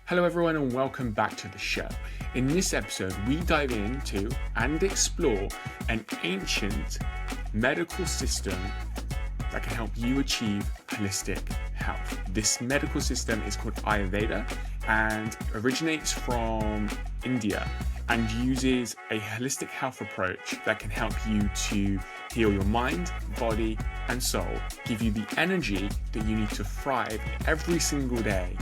Hello, everyone, and welcome back to the show. In this episode, we dive into and explore an ancient medical system that can help you achieve holistic health. This medical system is called Ayurveda and originates from India and uses a holistic health approach that can help you to heal your mind, body, and soul, give you the energy that you need to thrive every single day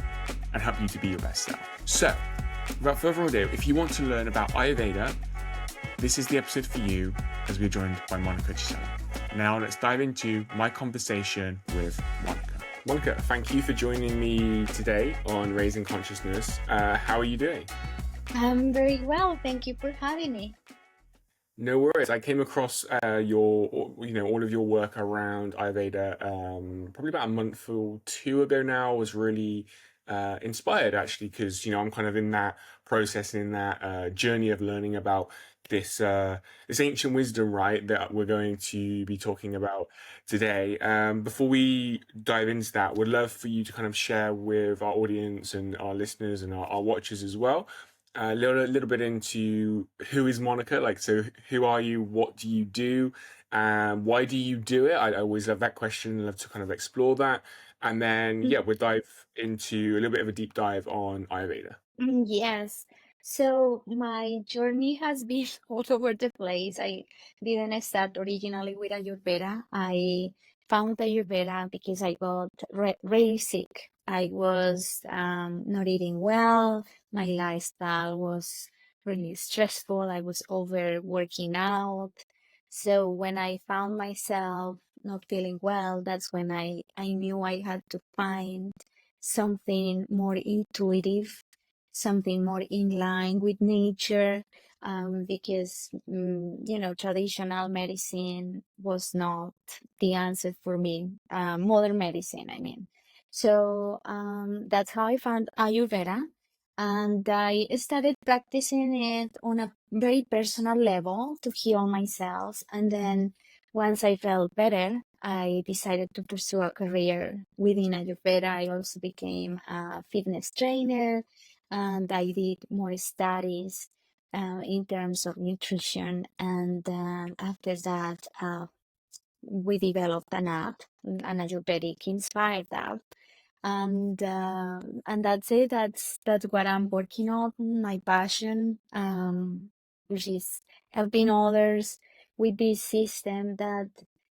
and help you to be your best self. So, without further ado, if you want to learn about Ayurveda, this is the episode for you, as we're joined by Monica Gisella. Now let's dive into my conversation with Monica. Monica, thank you for joining me today on Raising Consciousness. How are you doing? I'm very well. Thank you for having me. No worries. I came across all of your work around Ayurveda probably about a month or two ago now. I was really inspired actually because I'm kind of in that process, in that journey of learning about this ancient wisdom, right, that we're going to be talking about today. Before we dive into that, would love for you to kind of share with our audience and our listeners and our watchers as well a little bit into who is Monica, like, so who are you, what do you do, why do you do it? I always love that question. I love to kind of explore that, and then we'll dive into a little bit of a deep dive on Ayurveda. Yes. So my journey has been all over the place. I didn't start originally with Ayurveda. I found Ayurveda because I got really sick. I was not eating well. My lifestyle was really stressful. I was overworking out. So when I found myself not feeling well, that's when I knew I had to find something more intuitive, something more in line with nature, because traditional medicine was not the answer for me. Modern medicine, I mean. So that's how I found Ayurveda, and I started practicing it on a very personal level to heal myself. And then once I felt better, I decided to pursue a career within Ayurveda. I also became a fitness trainer, and I did more studies in terms of nutrition. And after that, we developed an app, an Ayurvedic inspired app. And that's it. That's what I'm working on. My passion, which is helping others with this system that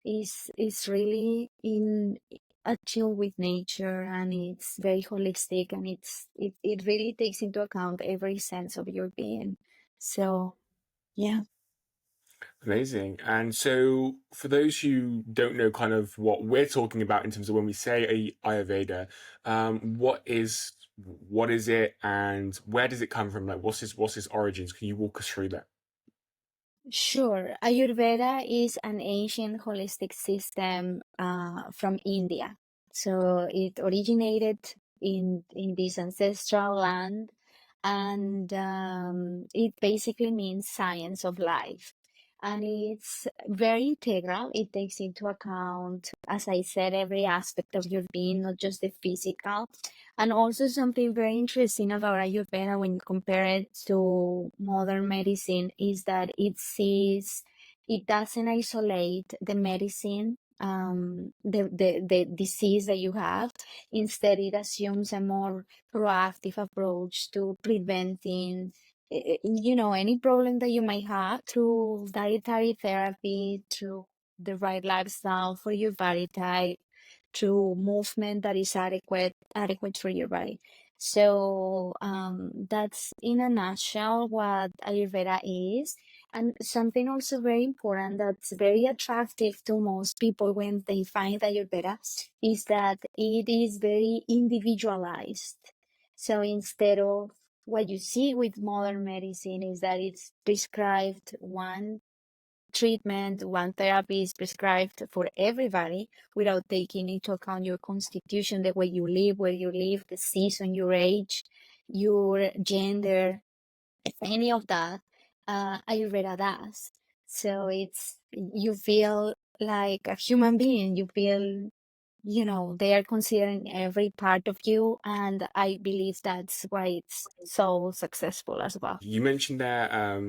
is really in a chill with nature, and it's very holistic, and it really takes into account every sense of your being. So yeah. Amazing. And so, for those who don't know kind of what we're talking about in terms of when we say Ayurveda, what is it, and where does it come from? Like, what's its origins? Can you walk us through that? Sure. Ayurveda is an ancient holistic system from India. So it originated in this ancestral land, and it basically means science of life. And it's very integral. It takes into account, as I said, every aspect of your being, not just the physical. And also something very interesting about Ayurveda when you compare it to modern medicine is that it doesn't isolate the medicine, the disease that you have. Instead, it assumes a more proactive approach to preventing any problem that you might have through dietary therapy, through the right lifestyle for your body type, through movement that is adequate for your body. So that's in a nutshell what Ayurveda is. And something also very important that's very attractive to most people when they find Ayurveda is that it is very individualized. So instead of what you see with modern medicine is that it's prescribed one treatment, one therapy is prescribed for everybody without taking into account your constitution, the way you live, where you live, the season, your age, your gender, if any of that. Ayurveda does. So you feel like a human being. You feel they are considering every part of you, and I believe that's why it's so successful as well. You mentioned there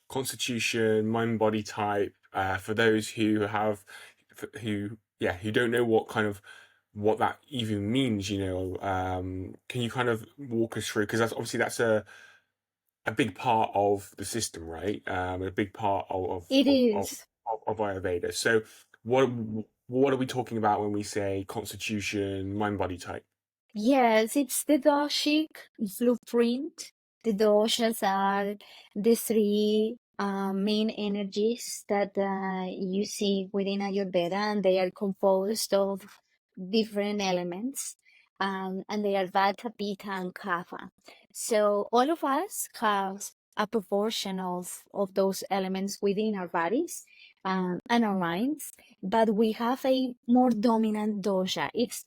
constitution, mind body type. For those who who don't know what that even means, can you kind of walk us through? Because that's a big part of the system, right? A big part It is. of Ayurveda. So what are we talking about when we say constitution, mind body type? Yes, it's the doshic blueprint. The doshas are the three main energies that you see within Ayurveda, and they are composed of different elements. And they are Vata, Pitta, and Kapha. So all of us have a proportion of those elements within our bodies and our minds, but we have a more dominant dosha. It's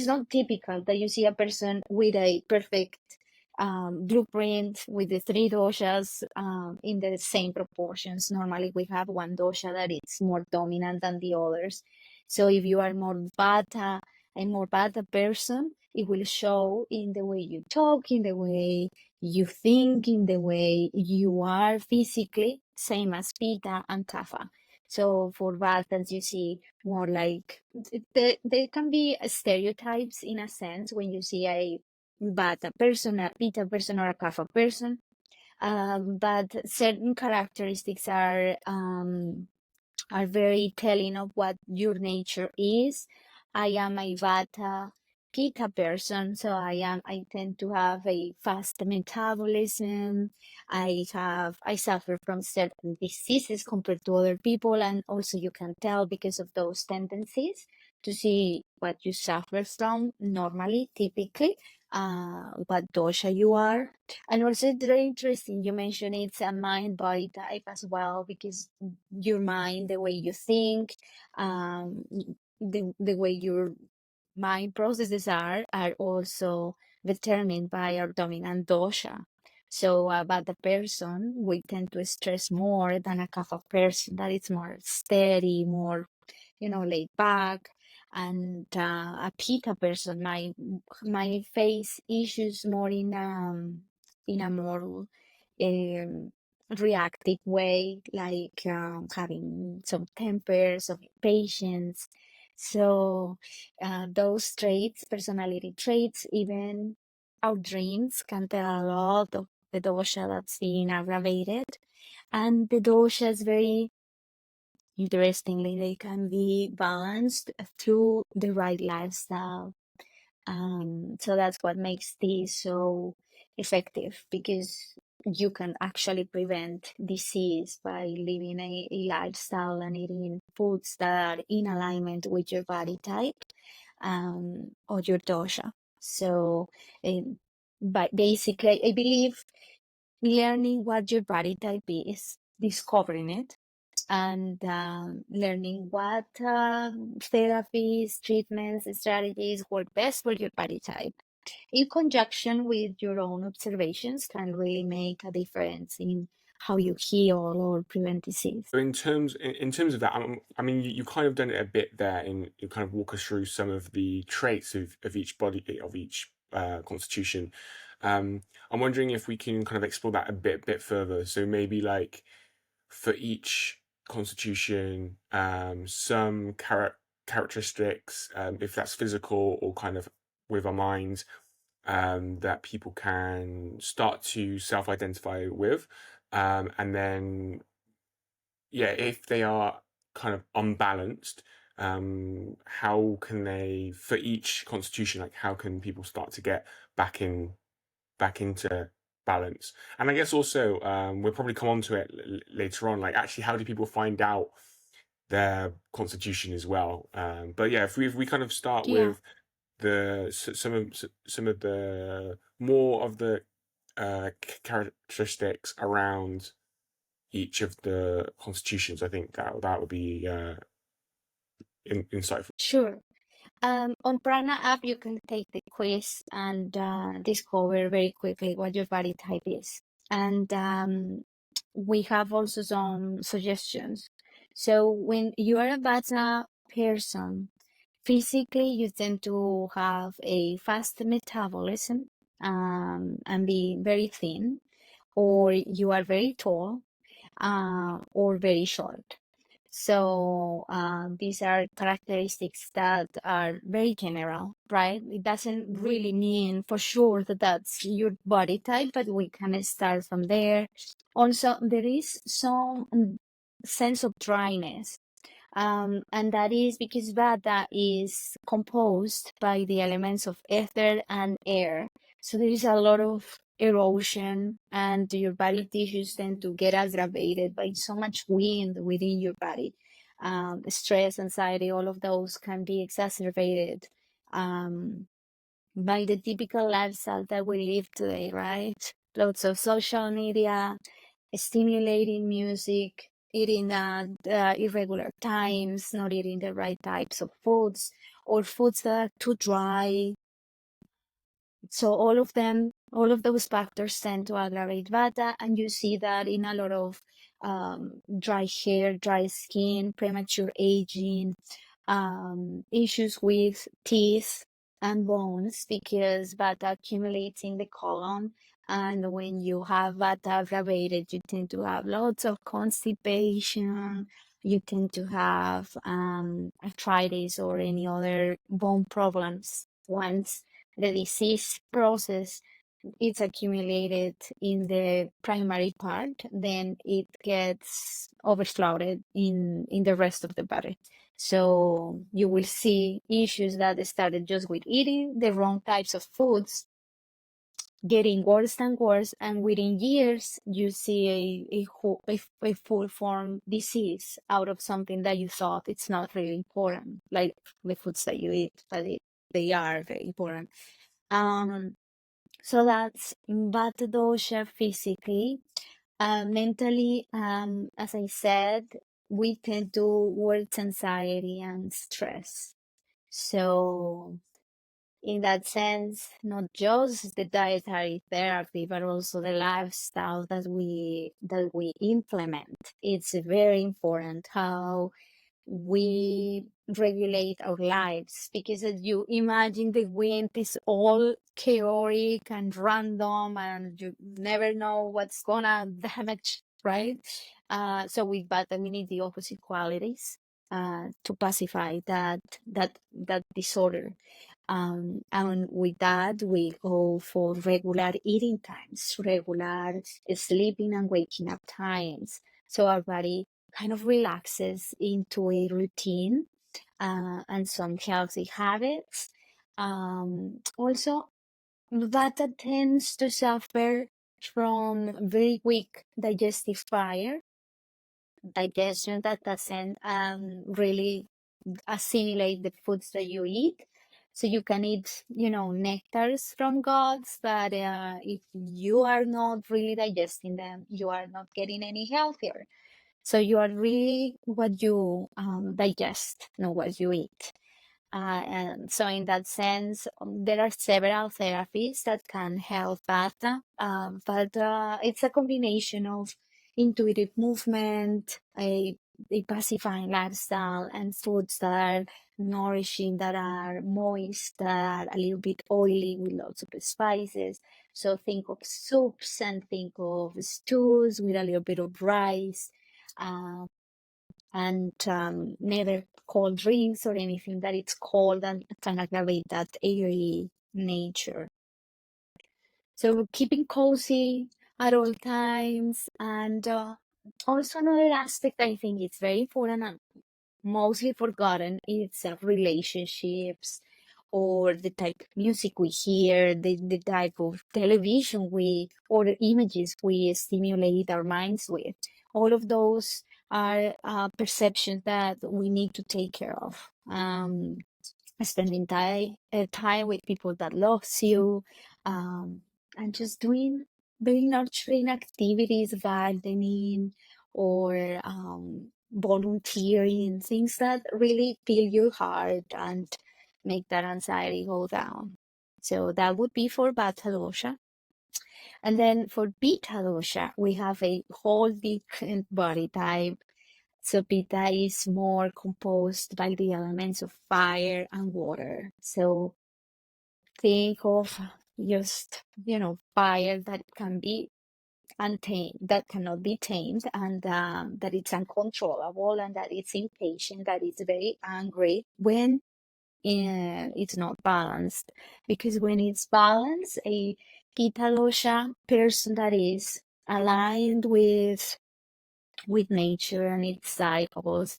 not typical that you see a person with a perfect blueprint with the three doshas in the same proportions. Normally, we have one dosha that is more dominant than the others. So, if you are a more vata person, it will show in the way you talk, in the way you think, in the way you are physically, same as pitta and kapha. So for vatas, you see more like there can be stereotypes in a sense when you see a vata person, a pitta person, or a kapha person. But certain characteristics are very telling of what your nature is. I am a Vata Pitta person, so I tend to have a fast metabolism. I suffer from certain diseases compared to other people, and also you can tell because of those tendencies to see what you suffer from normally, typically, what dosha you are. And also it's very interesting. You mentioned it's a mind body type as well, because your mind, the way you think, um, the way your mind processes are also determined by our dominant dosha. So about the person, we tend to stress more than a kapha person that is more steady, more laid back. And a pitta person might face issues more in a more um, reactive way, like having some temper, some impatience. So those traits, personality traits, even our dreams can tell a lot of the dosha that's being aggravated. And the dosha is very interestingly, they can be balanced through the right lifestyle. So that's what makes this so effective, because you can actually prevent disease by living a lifestyle and eating foods that are in alignment with your body type or your dosha. So, but basically, I believe learning what your body type is, discovering it, and learning what therapies, treatments, strategies work best for your body type, in conjunction with your own observations, can really make a difference in how you heal or prevent disease. So in terms of that, I mean, you kind of done it a bit there, and you kind of walk us through some of the traits of each body of each constitution. I'm wondering if we can kind of explore that a bit further. So maybe like for each constitution, some characteristics, if that's physical or kind of with our minds, that people can start to self-identify with, and then yeah, if they are kind of unbalanced, how can they, for each constitution, like how can people start to get back into balance? And I guess also, we'll probably come on to it later on, like actually how do people find out their constitution as well? But yeah, if we kind of start Yeah, with some of the more of the characteristics around each of the constitutions, I think that would be insightful. sure. On Prana app, you can take the quiz and discover very quickly what your body type is. And we have also some suggestions. So when you are a Vata person, physically you tend to have a fast metabolism, and be very thin, or you are very tall, or very short. So these are characteristics that are very general, right? It doesn't really mean for sure that that's your body type, but we can start from there. Also, there is some sense of dryness, and that is because Vata is composed by the elements of ether and air. So there is a lot of erosion, and your body tissues tend to get aggravated by so much wind within your body. Stress, anxiety, all of those can be exacerbated um, by the typical lifestyle that we live today, right? Lots of social media, stimulating music, eating at irregular times, not eating the right types of foods, or foods that are too dry. So all of those factors tend to aggravate Vata, and you see that in a lot of dry hair, dry skin, premature aging, issues with teeth and bones, because Vata accumulates in the colon. And when you have Vata aggravated, you tend to have lots of constipation. You tend to have arthritis or any other bone problems. Once the disease process it's accumulated in the primary part, then it gets overflowed in the rest of the body. So you will see issues that started just with eating the wrong types of foods getting worse and worse, and within years you see a full form disease out of something that you thought it's not really important, like the foods that you eat, but they are very important. So that's Vata dosha physically. Mentally, as I said, we tend to work anxiety and stress. So in that sense, not just the dietary therapy, but also the lifestyle that we implement. It's very important how we regulate our lives, because as you imagine, the wind is all chaotic and random, and you never know what's gonna damage, right? So with Vata we need the opposite qualities to pacify that disorder. And with that, we go for regular eating times, regular sleeping and waking up times. So our body kind of relaxes into a routine and some healthy habits. Also, Vata tends to suffer from very weak digestive fire, digestion that doesn't really assimilate the foods that you eat. So you can eat, nectars from gods, but if you are not really digesting them, you are not getting any healthier. So you are really what you digest, not what you eat. And so in that sense, there are several therapies that can help Vata, but it's a combination of intuitive movement, a pacifying lifestyle, and foods that are nourishing, that are moist, that are a little bit oily with lots of spices. So think of soups and think of stews with a little bit of rice. Uh, and never cold drinks or anything that it's cold and can aggravate that airy nature. So keeping cozy at all times, and also another aspect I think it's very important and mostly forgotten is relationships, or the type of music we hear, the type of television we or the images we stimulate our minds with. All of those are perceptions that we need to take care of. Spending time with people that loves you, um, and just doing very nurturing activities, gardening, or volunteering, things that really fill your heart and make that anxiety go down. So that would be for Vata dosha. And then for Pitta dosha, we have a whole different body type. So Pitta is more composed by the elements of fire and water. So think of just, fire that can be untamed, that cannot be tamed, and that it's uncontrollable, and that it's impatient, that it's very angry when it's not balanced. Because when it's balanced, a Pitta dosha person that is aligned with nature and its cycles,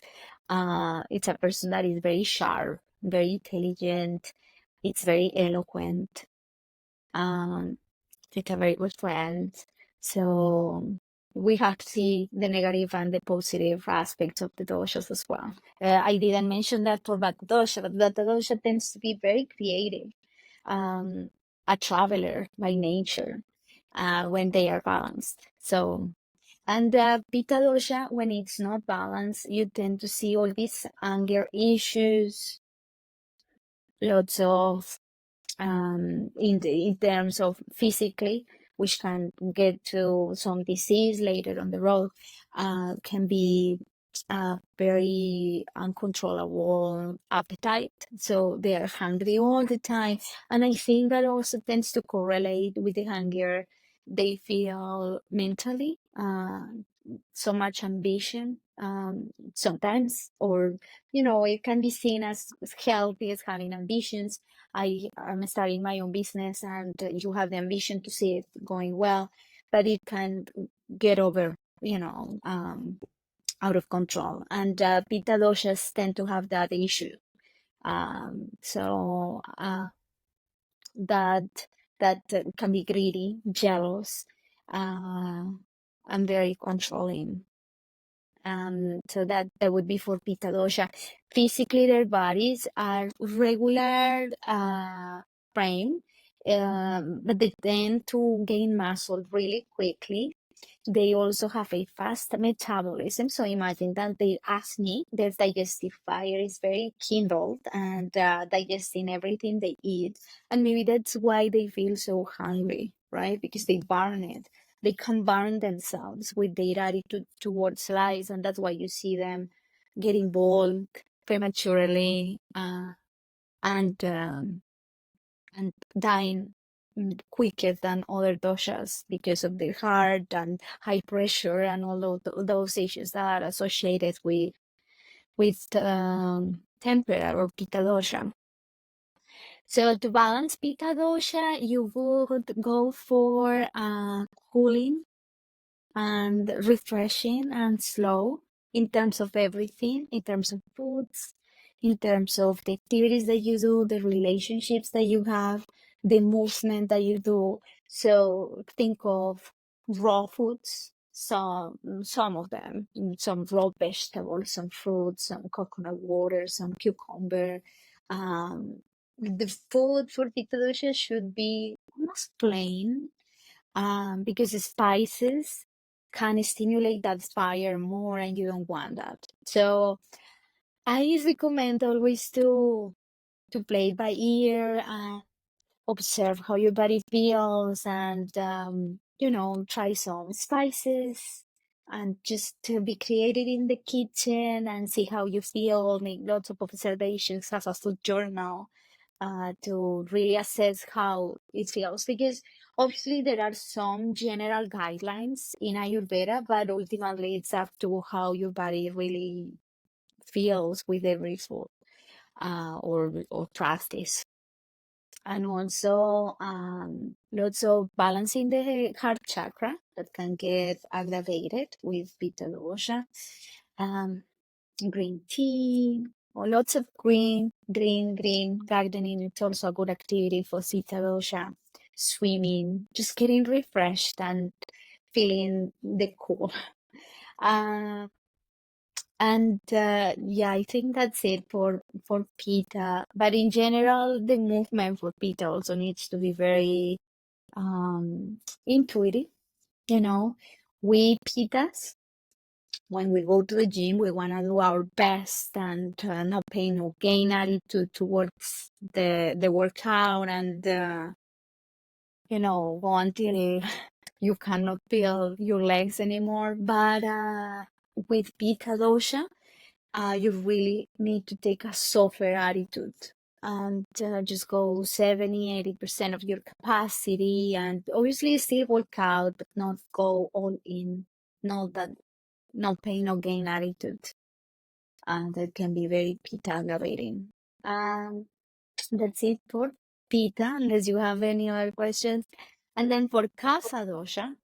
it's a person that is very sharp, very intelligent, it's very eloquent, um, it's a very good friend. So we have to see the negative and the positive aspects of the doshas as well. I didn't mention that for Vata dosha, but Vata dosha tends to be very creative, um, a traveler by nature, when they are balanced. So, and Pitta dosha, when it's not balanced, you tend to see all these anger issues, lots of in terms of physically, which can get to some disease later on the road, can be very uncontrollable appetite. So they are hungry all the time. And I think that also tends to correlate with the hunger they feel mentally. So much ambition sometimes, or, it can be seen as healthy as having ambitions. I am starting my own business, and you have the ambition to see it going well, but it can get over, out of control. And Pitta doshas tend to have that issue. So that can be greedy, jealous, and very controlling. So that would be for Pitta dosha. Physically, their bodies are regular frame, but they tend to gain muscle really quickly. They also have a fast metabolism. So imagine that their acne, their digestive fire is very kindled and digesting everything they eat. And maybe that's why they feel so hungry, right? Because they burn it. They can burn themselves with their attitude towards life. And that's why you see them getting bald prematurely, and dying quicker than other doshas because of their heart and high pressure and all of those issues that are associated with tempera or pitta dosha. So to balance pitta dosha, you would go for cooling and refreshing and slow in terms of everything, in terms of foods, in terms of the activities that you do, the relationships that you have, the movement that you do. So think of raw foods, some of them, some raw vegetables, some fruits, some coconut water, some cucumber. The food for Pitta dosha should be almost plain, because the spices can stimulate that fire more, and you don't want that. So I recommend always to play it by ear and observe how your body feels, and try some spices, and just to be creative in the kitchen and see how you feel, make lots of observations, have a food journal, to really assess how it feels. Because obviously there are some general guidelines in Ayurveda, but ultimately it's up to how your body really feels with every food, or practice. And also lots of balancing the heart chakra that can get aggravated with Pitta dosha. Um, Green tea, or lots of green gardening. It's also a good activity for Pitta dosha. Swimming, just getting refreshed and feeling the cool. Uh, and yeah, I think that's it for Pitta. But in general, the movement for Pitta also needs to be very intuitive. You know, we Pittas, when we go to the gym, we want to do our best, and no pain, no gain attitude towards the workout, and go until you cannot feel your legs anymore. But with Pitta dosha, you really need to take a softer attitude and just go 70-80% of your capacity, and obviously still work out, but not go all in, not that no pain, no gain attitude. And that can be very Pitta aggravating. Um, that's it for Pitta, unless you have any other questions. And then for Kapha dosha,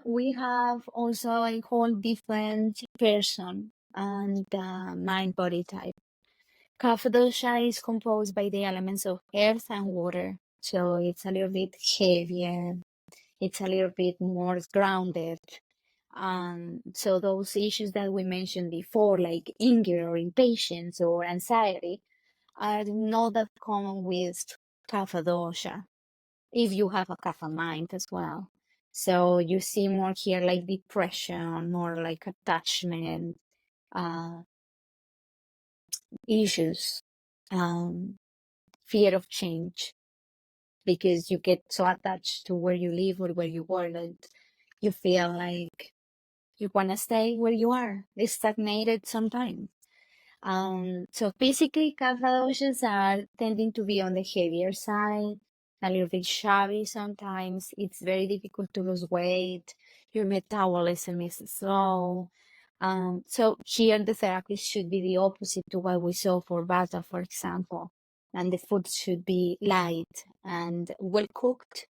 we have also a whole different person and mind body type. Kapha dosha is composed by the elements of earth and water, so it's a little bit heavier. It's a little bit more grounded. So those issues that we mentioned before, like anger or impatience or anxiety, are not that common with Kapha dosha, if you have a Kapha mind as well. So you see more here like depression, more like attachment uh, issues, fear of change, because you get so attached to where you live or where you work that you feel like you want to stay where you are, stagnated sometimes. So basically, Cappadocians are tending to be on the heavier side, a little bit shabby sometimes. It's very difficult to lose weight. Your metabolism is slow. So here the therapy should be the opposite to what we saw for Vata, for example. And the food should be light and well cooked,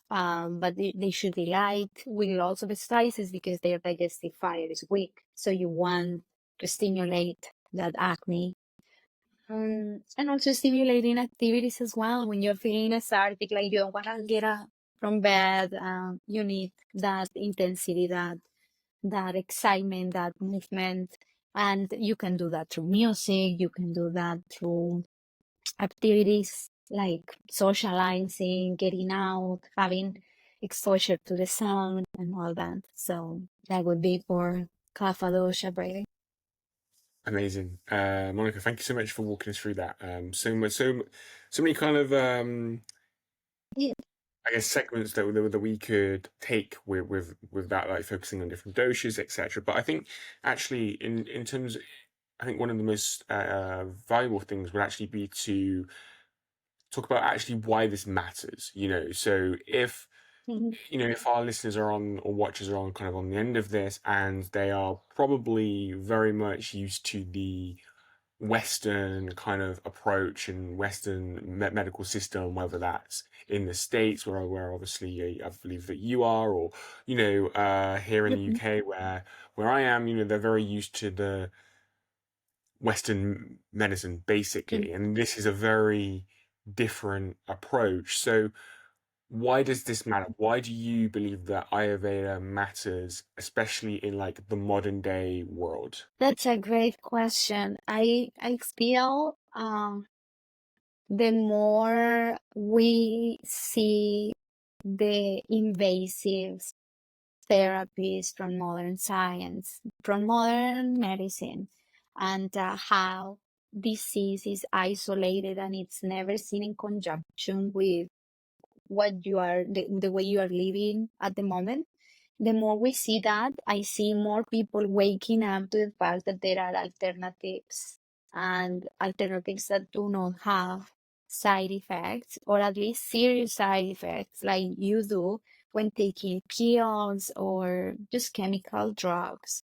but they should be light with lots of spices because their digestive fire is weak. So you want to stimulate that acne. And also stimulating activities as well. When you're feeling lethargic, like you don't want to get up from bed, you need that intensity, that excitement, that movement. And you can do that through music. You can do that through activities like socializing, getting out, having exposure to the sun and all that. So that would be for Kapha dosha, Brady. Amazing, Monica. Thank you so much for walking us through that. So much, so many kind of Yeah. I guess segments that we could take with that, like focusing on different doshas, etc. But I think actually, in terms, I think one of the most valuable things would actually be to talk about actually why this matters. So if Mhm. if our listeners are on, or watchers are on, kind of on the end of this, and they are probably very much used to the Western kind of approach and Western medical system, whether that's in the States, where obviously I believe that you are, or here in the Mhm. UK, where I am, they're very used to the Western medicine Mhm. basically, and this is a very different approach. So why does this matter? Why do you believe that Ayurveda matters, especially in like the modern day world? That's a great question. I feel the more we see the invasive therapies from modern science, from modern medicine, and how disease is isolated and it's never seen in conjunction with what you are, the way you are living at the moment. The more we see that, I see more people waking up to the fact that there are alternatives, and alternatives that do not have side effects, or at least serious side effects like you do when taking pills or just chemical drugs.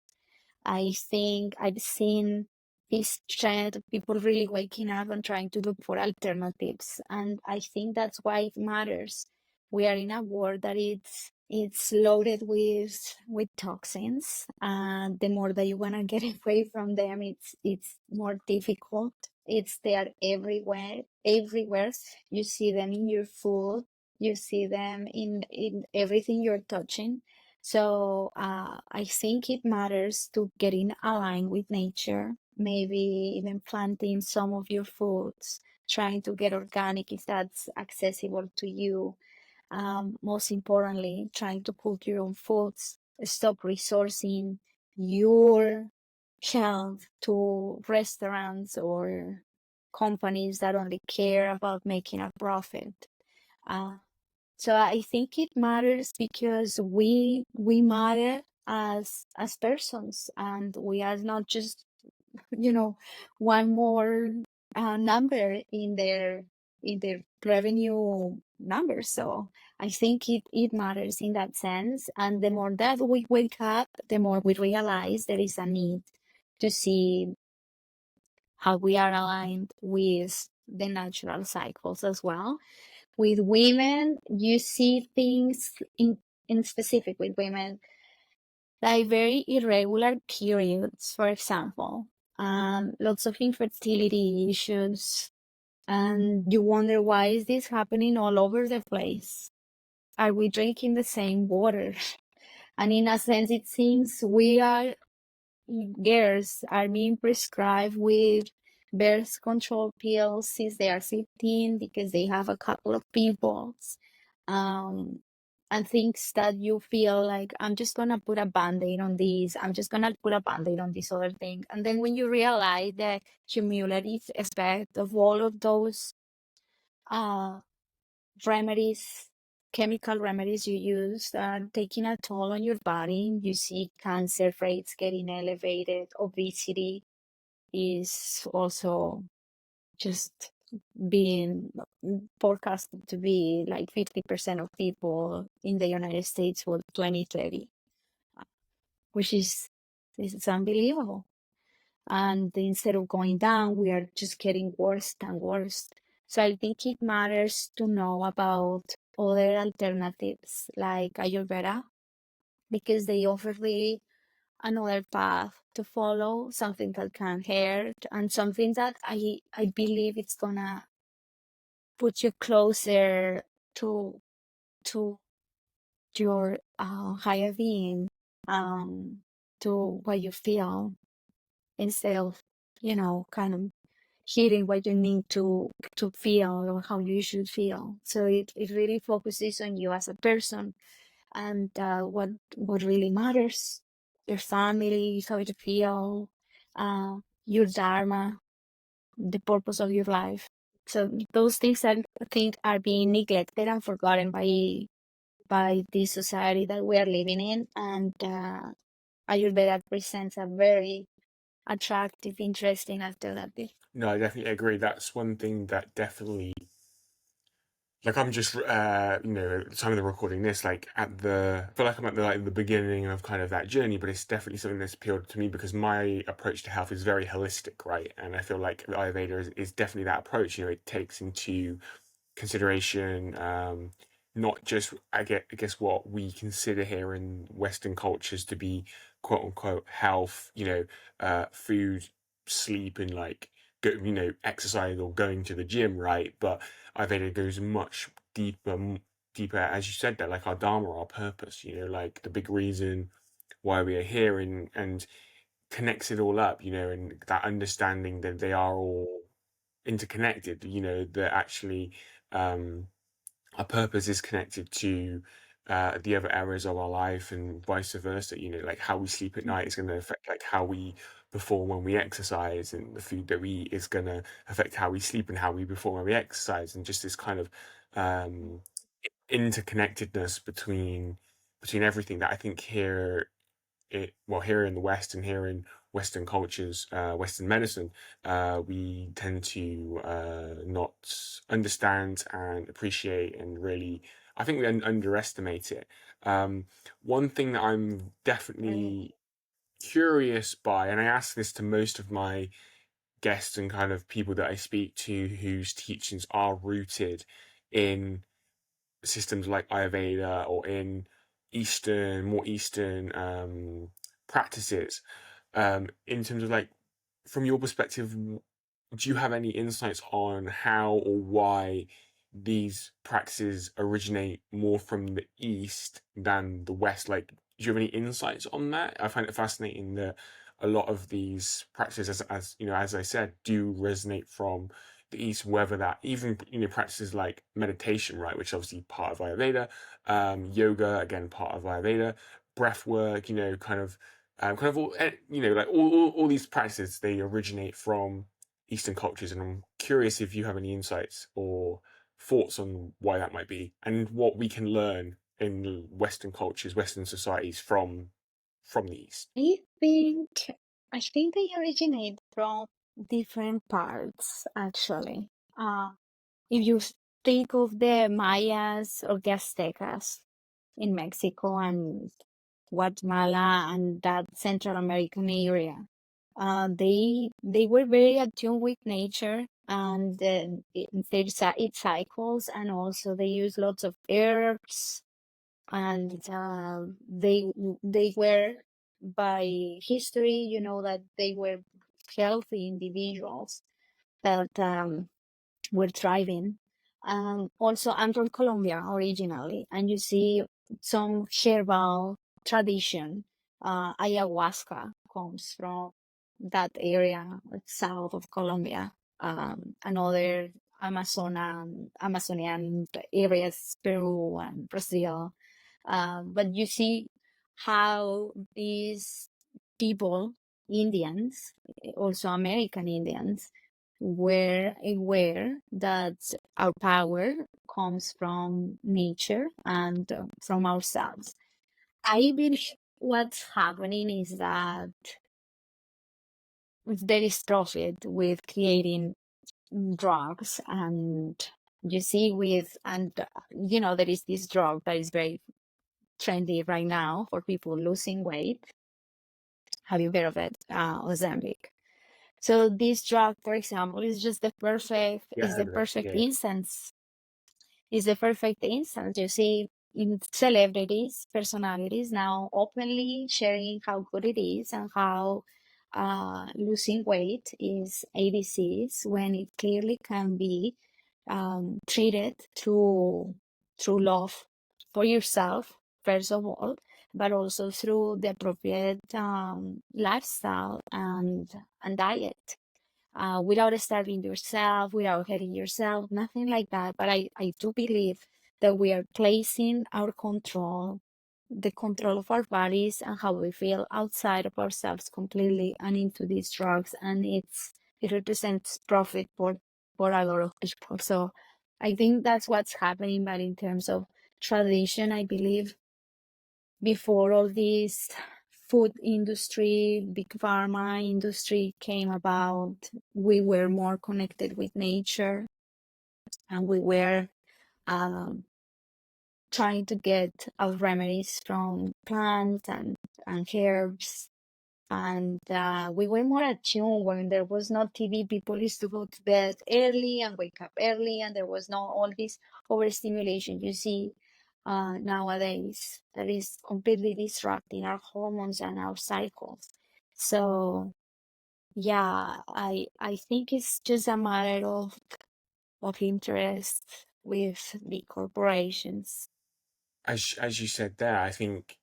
I think I've seen this trend of people really waking up and trying to look for alternatives. And I think that's why it matters. We are in a world that it's loaded with toxins. And the more that you wanna get away from them, it's more difficult. It's They are everywhere, everywhere. You see them in your food, you see them in everything you're touching. So I think it matters to getting aligned with nature, maybe even planting some of your foods, trying to get organic if that's accessible to you. Most importantly, trying to cook your own foods, stop resourcing your health to restaurants or companies that only care about making a profit. Uh, so I think it matters because we matter, as persons, and we are not just, you know, one more number in their revenue numbers. So I think it matters in that sense. And the more that we wake up, the more we realize there is a need to see how we are aligned with the natural cycles as well. With women, you see things in specific with women, like very irregular periods, for example, lots of infertility issues, and you wonder, why is this happening all over the place? Are we drinking the same water? And in a sense, it seems we are, girls are being prescribed with birth control pills since they are 15 because they have a couple of pimples. Um, and things that you feel like, I'm just gonna put a band-aid on this, I'm just gonna put a band-aid on this other thing. And then when you realize the cumulative effect of all of those uh, remedies, chemical remedies you use, taking a toll on your body, you see cancer rates getting elevated, obesity is also just being forecasted to be like 50% of people in the United States for 2030, which is unbelievable. And instead of going down, we are just getting worse and worse. So I think it matters to know about other alternatives like Ayurveda, because they offer really another path to follow, something that can hurt, and something that I believe it's gonna put you closer to to your higher being, um, to what you feel, instead of, kind of hearing what you need to feel or how you should feel. So it really focuses on you as a person, and what really matters, your family, how you feel, your dharma, the purpose of your life. So those things I think are being neglected and forgotten by this society that we are living in, and Ayurveda presents a very attractive, interesting alternative. No, I definitely agree. That's one thing that definitely, like, I'm just at the time of the recording this, like I feel like I'm at the beginning of kind of that journey, but it's definitely something that's appealed to me because my approach to health is very holistic, right? And I feel like Ayurveda is definitely that approach. It takes into consideration, not just I guess what we consider here in Western cultures to be quote unquote health, food, sleep, and like go, exercise or going to the gym, right? But Ayurveda goes much deeper, deeper, as you said, that like our dharma, our purpose, like the big reason why we are here, and connects it all up, and that understanding that they are all interconnected, that actually um, our purpose is connected to the other areas of our life and vice versa. Like how we sleep at night is going to affect like how we perform when we exercise, and the food that we eat is going to affect how we sleep and how we perform when we exercise, and just this kind of um, interconnectedness between everything that I think here in the West and here in Western cultures, Western medicine, we tend to not understand and appreciate, and really, I think we underestimate it. Um, One thing that I'm Right. definitely curious by, and I ask this to most of my guests and kind of people that I speak to whose teachings are rooted in systems like Ayurveda or in more Eastern practices, in terms of like, from your perspective, do you have any insights on how or why these practices originate more from the East than the West? Like, do you have any insights on that? I find it fascinating that a lot of these practices, as I said, do resonate from the East, whether that even, practices like meditation, right, which is obviously part of Ayurveda, yoga, again, part of Ayurveda, breath work, kind of all, like all these practices, they originate from Eastern cultures, and I'm curious if you have any insights or thoughts on why that might be, and what we can learn in Western cultures, Western societies from from the East? I think I think they originate from different parts actually. If you think of the Mayas or the Aztecas in Mexico and Guatemala and that Central American area, they were very attuned with nature and its cycles, and also they use lots of herbs, and they were, by history, you know, that they were healthy individuals that were thriving. Also, I'm from Colombia originally, and you see some herbal tradition. Ayahuasca comes from that area, south of Colombia, and other Amazonian areas, Peru and Brazil. But you see how these people, Indians, also American Indians, were aware that our power comes from nature and from ourselves. I believe what's happening is that there is profit with creating drugs, and you see with, and you know, there is this drug that is very trendy right now for people losing weight. Have you heard of it? Ozempic. So this drug, for example, is just Yeah, I the heard of it. perfect Yeah. instance. Is the perfect instance. You see in celebrities, personalities now openly sharing how good it is and how losing weight is a disease when it clearly can be treated through love for yourself, first of all, but also through the appropriate lifestyle and diet, without starving yourself, without hating yourself, nothing like that. But I do believe that we are placing our control, the control of our bodies and how we feel, outside of ourselves completely and into these drugs. And it represents profit for a lot of people. So I think that's what's happening. But in terms of tradition, I believe before all this food industry, big pharma industry came about, we were more connected with nature, and we were um, trying to get our remedies from plants and herbs. And we were more attuned when there was no TV. People used to go to bed early and wake up early, and there was no all this overstimulation you see nowadays that is completely disrupting our hormones and our cycles. So yeah, I think it's just a matter of interest with big corporations. As you said there, I think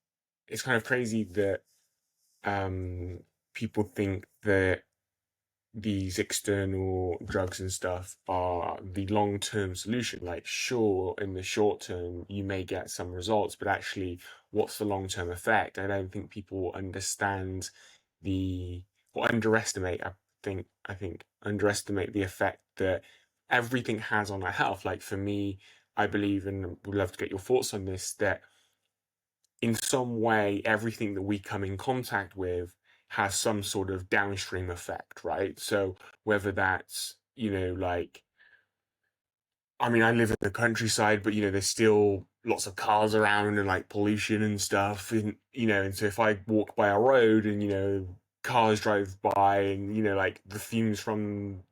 it's kind of crazy that um, people think that these external drugs and stuff are the long-term solution. Like, sure, in the short term, you may get some results, but actually, what's the long-term effect? I don't think people understand the or underestimate. I think underestimate the effect that everything has on our health. Like for me, I believe, and would love to get your thoughts on this, that in some way, everything that we come in contact with has some sort of downstream effect, right? So whether that's, like, I mean, I live in the countryside, but there's still lots of cars around and like pollution and stuff, and so if I walk by a road and cars drive by and like the fumes from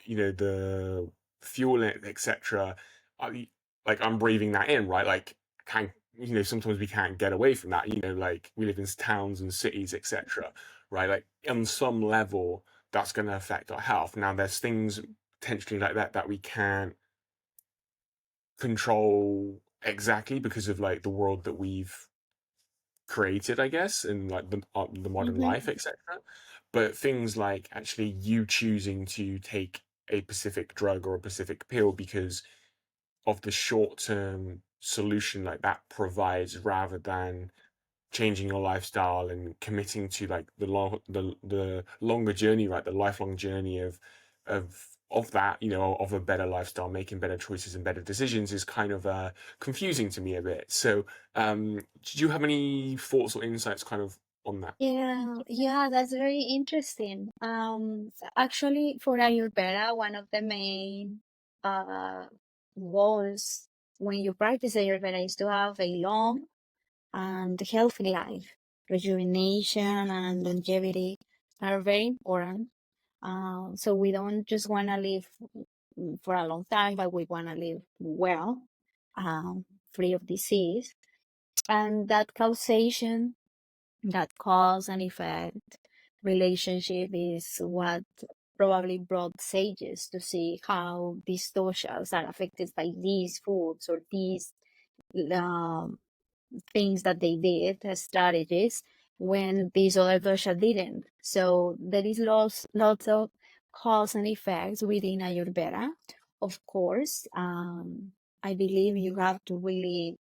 the fuel in it, etc. Like I'm breathing that in, right? Like can't sometimes we can't get away from that. Like we live in towns and cities, etc. Right? Like on some level, that's going to affect our health. Now, there's things potentially like that we can't control exactly because of like the world that we've created, I guess, and like the modern Mm-hmm. life, etc. But things like actually you choosing to take a specific drug or a specific pill because of the short term solution like that provides, rather than changing your lifestyle and committing to like the longer journey, right? The lifelong journey of that, of a better lifestyle, making better choices and better decisions is kind of confusing to me a bit. So, did you have any thoughts or insights kind of on that. Yeah, that's very interesting. Actually, for Ayurveda, one of the main uh goals when you practice Ayurveda is to have a long and healthy life. Rejuvenation and longevity are very important. So we don't just want to live for a long time, but we want to live well, um, free of disease. And that causation, that cause and effect relationship is what probably brought sages to see how these doshas are affected by these foods or these um, things that they did as strategies when these other dosha didn't. So there is lots of cause and effects within Ayurveda. Of course, I believe you have to really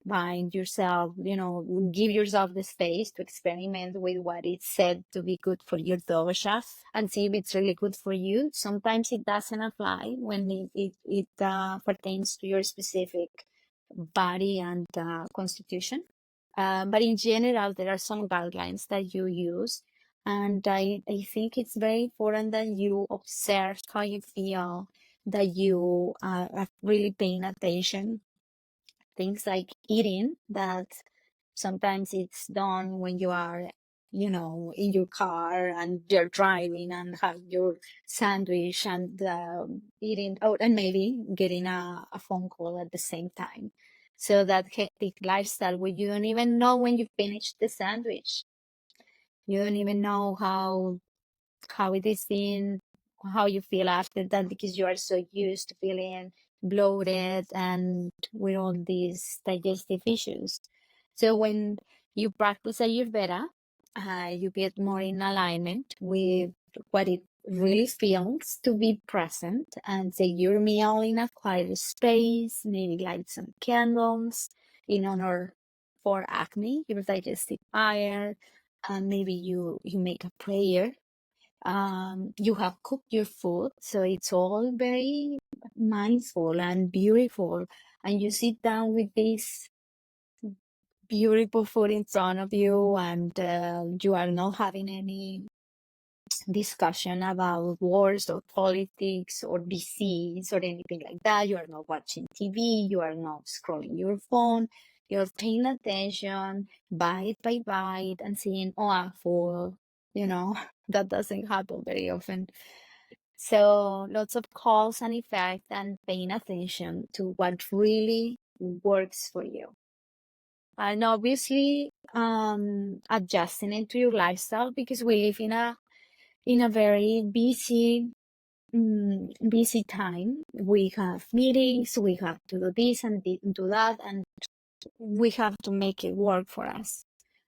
find yourself, give yourself the space to experiment with what is said to be good for your dosha and see if it's really good for you. Sometimes it doesn't apply when it pertains to your specific body and constitution. But in general, there are some guidelines that you use. And I think it's very important that you observe how you feel, that you are really paying attention. Things like eating, that sometimes it's done when you are, in your car and you're driving and have your sandwich and eating, oh, and maybe getting a phone call at the same time. So that hectic lifestyle where you don't even know when you finish the sandwich. You don't even know how it is been, how you feel after that, because you are so used to feeling bloated and with all these digestive issues. So when you practice Ayurveda, you get more in alignment with what it really feels to be present and take your meal in a quiet space, maybe light some candles in honor for acne, your digestive fire, and maybe you make a prayer. You have cooked your food, so it's all very mindful and beautiful, and you sit down with this beautiful food in front of you, and you are not having any discussion about wars or politics or disease or anything like that. You are not watching TV, you are not scrolling your phone, you're paying attention bite by bite and saying, oh, I'm full, that doesn't happen very often. So lots of cause and effect and paying attention to what really works for you. And obviously adjusting it to your lifestyle, because we live in a very busy time. We have meetings, we have to do this and do that, and we have to make it work for us.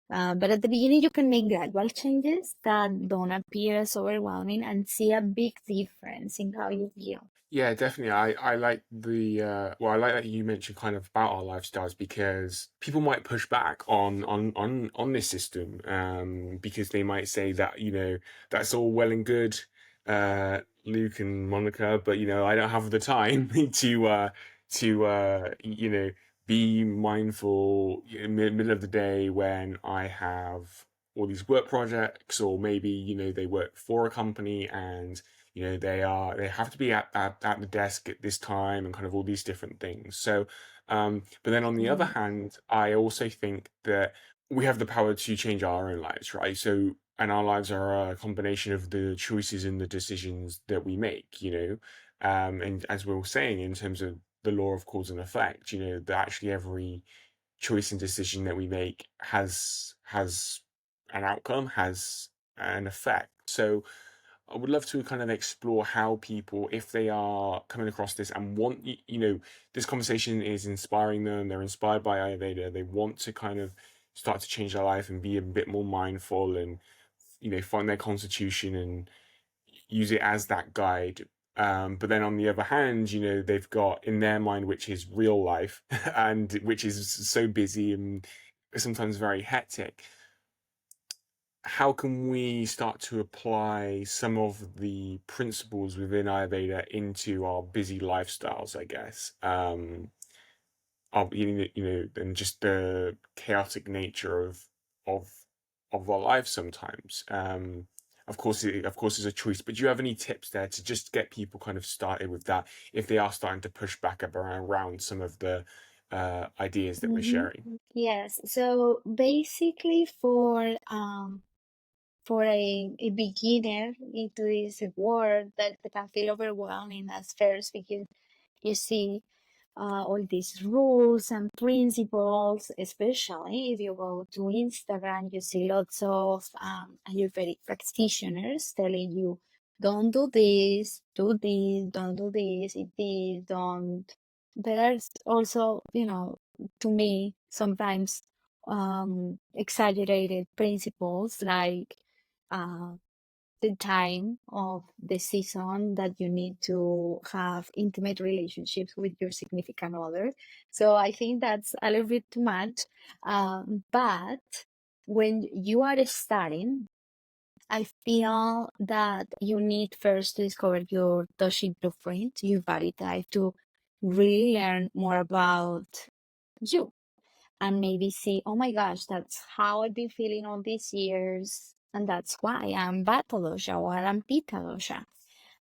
But at the beginning, you can make gradual changes that don't appear as overwhelming and see a big difference in how you feel. Yeah, definitely. I like the I like that you mentioned kind of about our lifestyles, because people might push back on this system, because they might say that, that's all well and good, Luke and Monica, but I don't have the time to be mindful in the middle of the day when I have all these work projects, or maybe they work for a company, and they have to be at the desk at this time, and kind of all these different things. So but then on the other Mm. hand, I also think that we have the power to change our own lives, right? So, and our lives are a combination of the choices and the decisions that we make, and as we were saying, in terms of the law of cause and effect, that actually every choice and decision that we make has an outcome, has an effect. So I would love to kind of explore how people, if they are coming across this and want, this conversation is inspiring them, they're inspired by Ayurveda, they want to kind of start to change their life and be a bit more mindful, and, find their constitution and use it as that guide. But then on the other hand, they've got in their mind, which is real life, and which is so busy and sometimes very hectic. How can we start to apply some of the principles within Ayurveda into our busy lifestyles, I guess? And just the chaotic nature of of our lives sometimes. Of course, it's a choice, but do you have any tips there to just get people kind of started with that if they are starting to push back up around some of the ideas that we're Mhm. sharing? Yes. So basically, for a beginner into this world that can feel overwhelming at first, because you see all these rules and principles, especially if you go to Instagram, you see lots of Ayurvedic practitioners telling you, don't do this, do this, don't do this, eat this, don't. There's also, to me, sometimes exaggerated principles like uh, the time of the season that you need to have intimate relationships with your significant other. So I think that's a little bit too much. But when you are starting, I feel that you need first to discover your Doshi blueprint, your body type, to really learn more about you and maybe see, oh my gosh, that's how I've been feeling all these years. And that's why I'm Vata dosha or I'm Pitta dosha.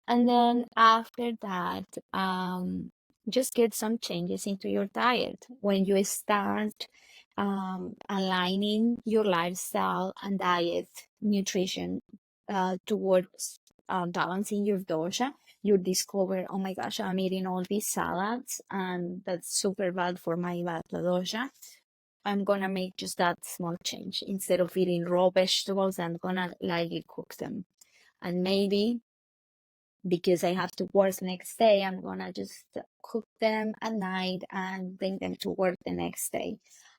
And then after that, just get some changes into your diet. When you start aligning your lifestyle and diet, nutrition towards balancing your dosha, you discover, oh my gosh, I'm eating all these salads and that's super bad for my Vata dosha. I'm gonna make just that small change. Instead of eating raw vegetables, I'm gonna lightly cook them. And maybe because I have to work next day, I'm gonna just cook them at night and bring them to work the next day.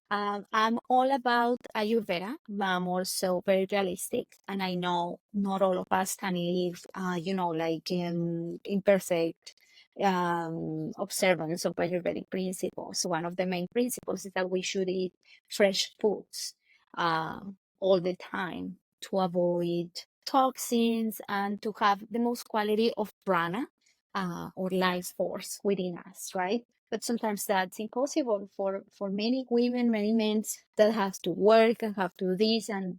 I'm all about Ayurveda, but I'm also very realistic. And I know not all of us can live, like imperfect observance of Ayurvedic principles. One of the main principles is that we should eat fresh foods uh, all the time to avoid toxins and to have the most quality of prana or life force within us, right? But sometimes that's impossible for many women, many men that have to work and have to do this, and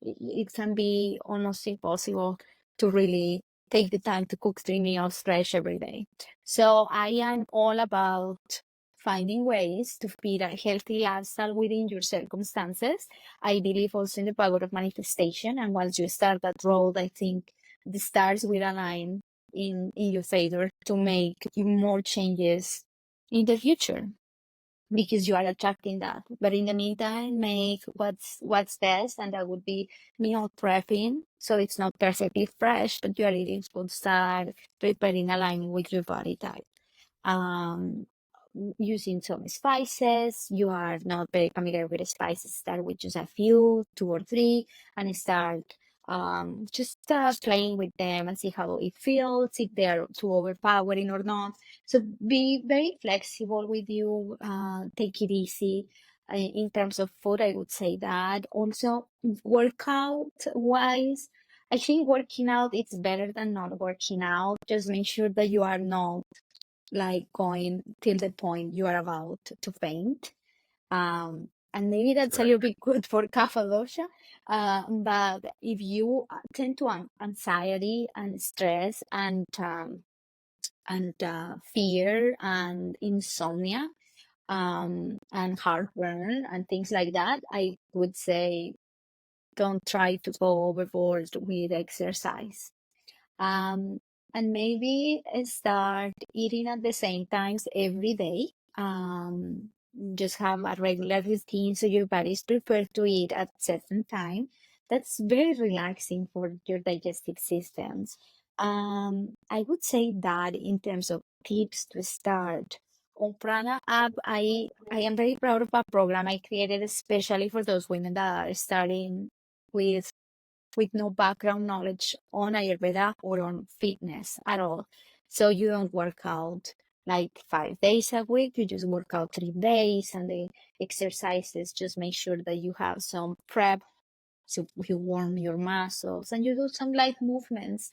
it can be almost impossible to really take the time to cook 3 meals fresh every day. So I am all about finding ways to feed a healthy lifestyle within your circumstances. I believe also in the power of manifestation. And once you start that road, I think the stars will align in your favor to make more changes in the future because you are attracting that. But in the meantime, make what's best, and that would be meal prepping. So it's not perfectly fresh, but you are eating food start preparing aligning with your body type. Um, Using some spices. You are not very familiar with the spices, start with just a few, 2 or 3, and start just playing with them and see how it feels, if they're too overpowering or not. So be very flexible with you, take it easy. In terms of food, I would say that. Also, workout wise, I think working out it's better than not working out. Just make sure that you are not like going till the point you are about to faint. And maybe that's a Right. little bit good for Kapha. But if you tend to anxiety and stress and fear and insomnia and heartburn and things like that, I would say don't try to go overboard with exercise. Um, and maybe start eating at the same times every day. Just have a regular routine so your body is prepared to eat at certain time. That's very relaxing for your digestive systems. I would say that in terms of tips to start on Prana app, I am very proud of a program I created especially for those women that are starting with no background knowledge on Ayurveda or on fitness at all. So you don't work out like 5 days a week, you just work out 3 days, and the exercises just make sure that you have some prep. So you warm your muscles and you do some light movements.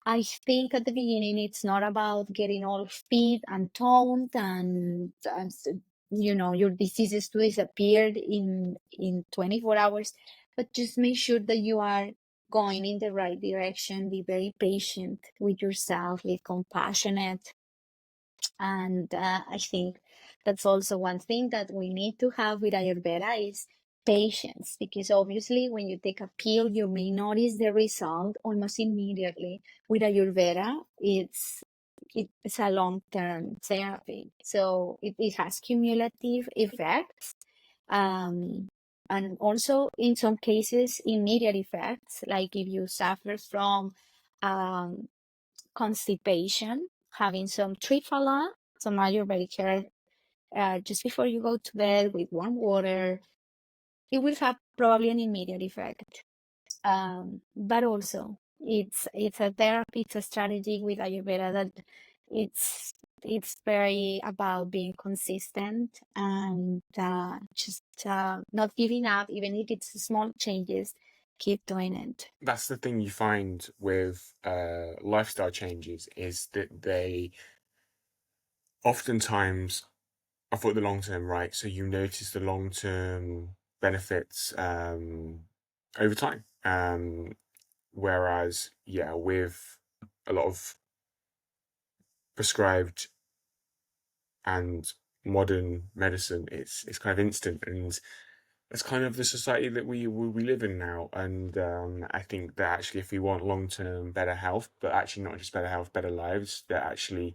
I think at the beginning it's not about getting all fit and toned and your diseases to disappear in 24 hours, but just make sure that you are going in the right direction. Be very patient with yourself, be compassionate. And I think that's also one thing that we need to have with Ayurveda is patience, because obviously when you take a pill, you may notice the result almost immediately. With Ayurveda, it's a long-term therapy, so it has cumulative effects, um, and also in some cases immediate effects, like if you suffer from um, constipation, having some triphala, some Ayurvedic care, just before you go to bed with warm water, it will have probably an immediate effect. But also, it's a therapy, it's a strategy with Ayurveda that it's it's very about being consistent and just not giving up, even if it's small changes. Keep doing it. That's the thing you find with lifestyle changes, is that they oftentimes are for the long term, right? So you notice the long term benefits over time. Whereas, yeah, with a lot of prescribed and modern medicine, it's kind of instant, and it's kind of the society that we live in now. And I think that actually, if we want long term better health, but actually not just better health, better lives, that actually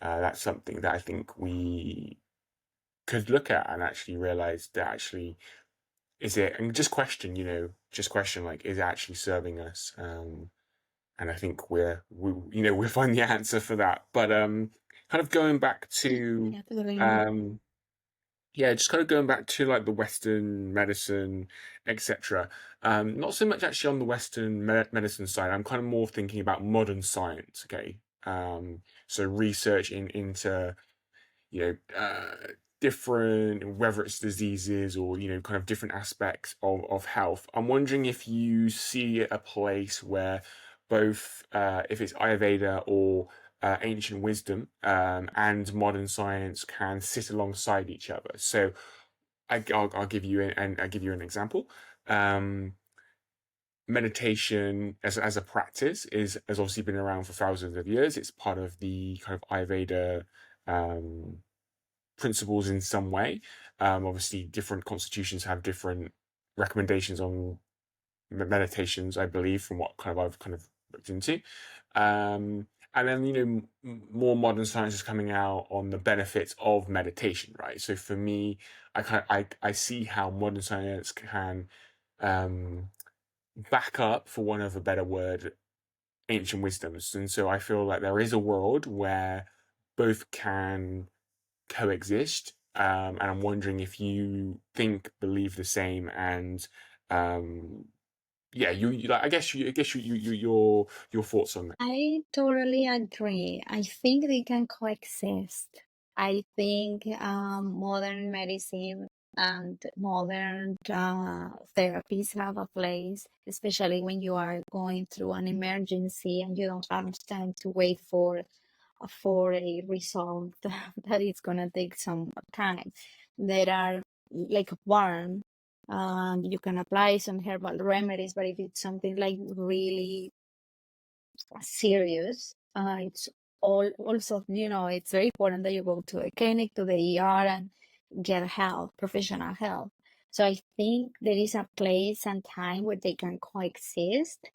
that's something that I think we could look at and actually realize that actually is it, and just question, like, is it actually serving us? And I think we'll find the answer for that. But kind of going back to Absolutely. um yeah, just kind of going back to like the Western medicine, etc. Not so much actually on the Western medicine side. I'm kind of more thinking about modern science. Okay, so research into you know different, whether it's diseases or kind of different aspects of health. I'm wondering if you see a place where both if it's Ayurveda or ancient wisdom and modern science can sit alongside each other. So I'll give you I'll give you an example. Um, Meditation as a practice has obviously been around for thousands of years. It's part of the kind of Ayurveda um, principles in some way. Obviously, different constitutions have different recommendations on meditations, I believe, from what kind of I've kind of looked into. And then more modern science is coming out on the benefits of meditation, right? So for me, I see how modern science can um, back up, for one of a better word, ancient wisdoms, and so I feel like there is a world where both can coexist. And I'm wondering if you believe the same, and um, yeah, your thoughts on that. I totally agree. I think they can coexist. I think modern medicine and modern therapies have a place, especially when you are going through an emergency and you don't have time to wait for a result that is gonna take some time. There are like warm, you can apply some herbal remedies, but if it's something like really serious, it's all also, it's very important that you go to a clinic, to the ER, and get help, professional help. So I think there is a place and time where they can coexist.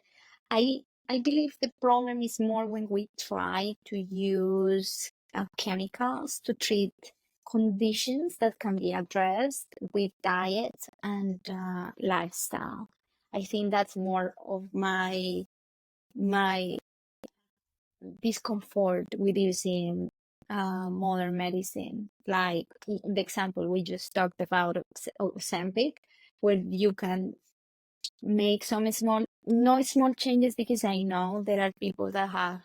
I believe the problem is more when we try to use chemicals to treat conditions that can be addressed with diet and lifestyle. I think that's more of my discomfort with using modern medicine, like the example we just talked about of Ozempic, where you can make some small, no small changes, because I know there are people that have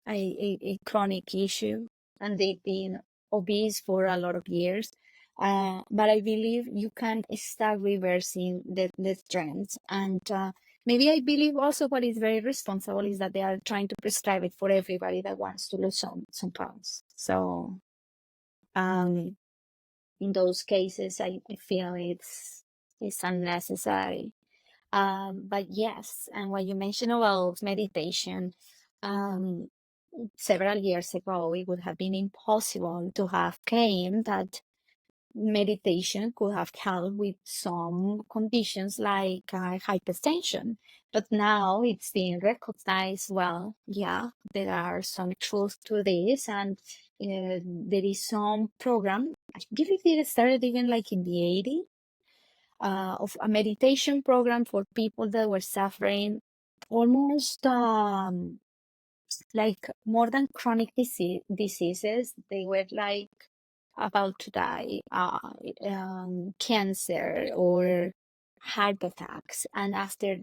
a chronic issue and they've been obese for a lot of years. But I believe you can start reversing the trends. And maybe I believe also what is very responsible is that they are trying to prescribe it for everybody that wants to lose some pounds. So um, in those cases, I feel it's unnecessary. But yes, and what you mentioned about meditation, um, several years ago, it would have been impossible to have claimed that meditation could have helped with some conditions like hypertension. But now it's being recognized. Well, yeah, there are some truth to this, and there is some program. I believe it started even like in the 80s, of a meditation program for people that were suffering almost like more than chronic diseases. They were like about to die, cancer or heart attacks. And after,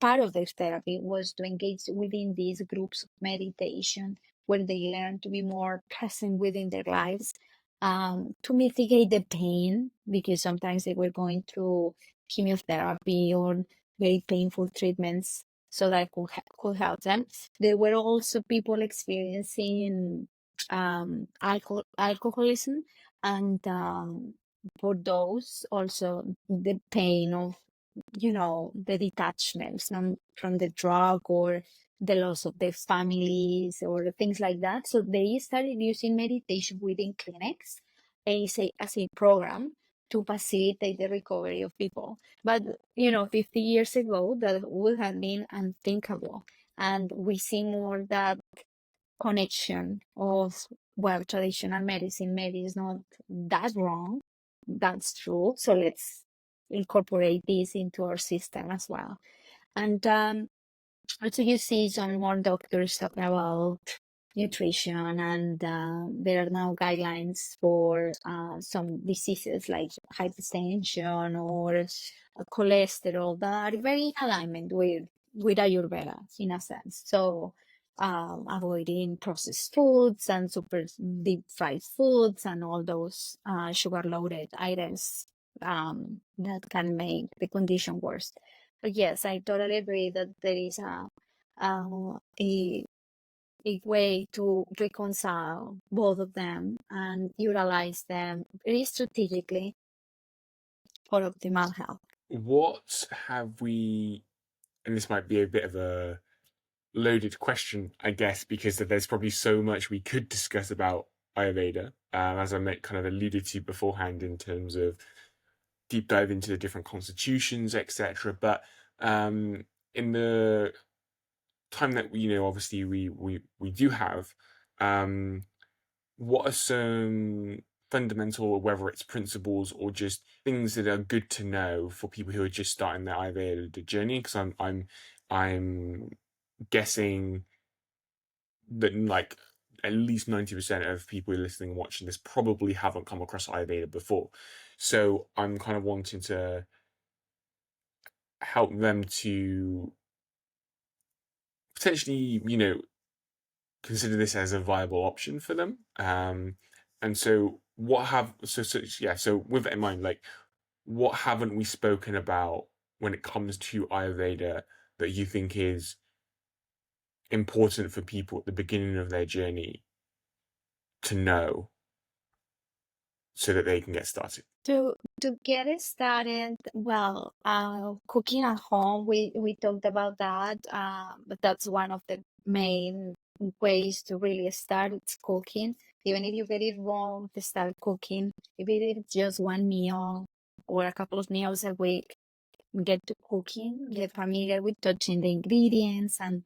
part of their therapy was to engage within these groups of meditation where they learn to be more present within their lives, to mitigate the pain, because sometimes they were going through chemotherapy or very painful treatments, so that could help them. There were also people experiencing alcoholism, and for those also the pain of, the detachment from the drug, or the loss of their families or things like that. So they started using meditation within clinics as a program to facilitate the recovery of people. But 50 years ago, that would have been unthinkable. And we see more that connection of, well, traditional medicine maybe is not that wrong. That's true. So let's incorporate this into our system as well. And also, you see some more doctors talking about nutrition, and there are now guidelines for some diseases like hypertension or cholesterol that are very in alignment with Ayurveda in a sense. So, avoiding processed foods and super deep fried foods and all those sugar loaded items that can make the condition worse. But yes, I totally agree that there is a, a, a way to reconcile both of them and utilize them very strategically for optimal health. What have we, and this might be a bit of a loaded question, I guess, because there's probably so much we could discuss about Ayurveda, as I kind of alluded to beforehand, in terms of deep dive into the different constitutions, etc. But in the time that obviously we do have, what are some fundamental, whether it's principles or just things that are good to know for people who are just starting their Ayurveda journey? Because I'm guessing that like at least 90% of people listening and watching this probably haven't come across Ayurveda before. So I'm kind of wanting to help them to potentially, consider this as a viable option for them. And so so with that in mind, like, what haven't we spoken about when it comes to Ayurveda that you think is important for people at the beginning of their journey to know so that they can get started? To get it started, well, cooking at home, we talked about that, but that's one of the main ways to really start. It's cooking. Even if you get it wrong, to start cooking. If it's just one meal or a couple of meals a week, get to cooking, get familiar with touching the ingredients, and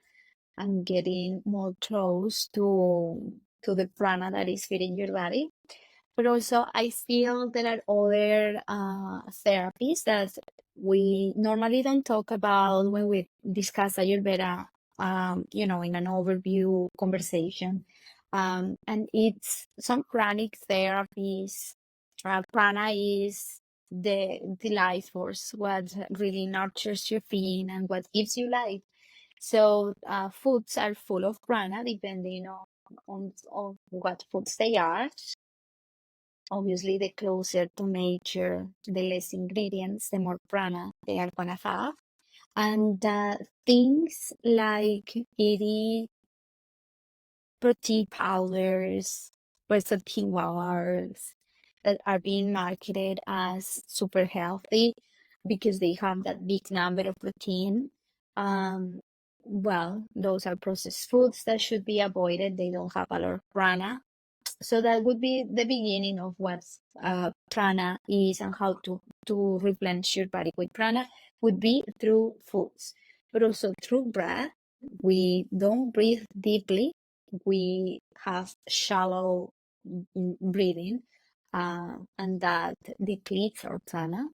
getting more close to the prana that is feeding your body. But also, I feel there are other therapies that we normally don't talk about when we discuss Ayurveda, in an overview conversation. And it's some pranic therapies. Prana is the life force, what really nurtures your being and what gives you life. So foods are full of prana depending on what foods they are. Obviously, the closer to nature, the less ingredients, the more prana they are gonna have. And things like eating protein powders, versatile bars, that are being marketed as super healthy because they have that big number of protein. Um, well, those are processed foods that should be avoided. They don't have a lot of prana. So that would be the beginning of what prana is and how to replenish your body with prana would be through foods, but also through breath. We don't breathe deeply. We have shallow breathing, and that depletes our prana.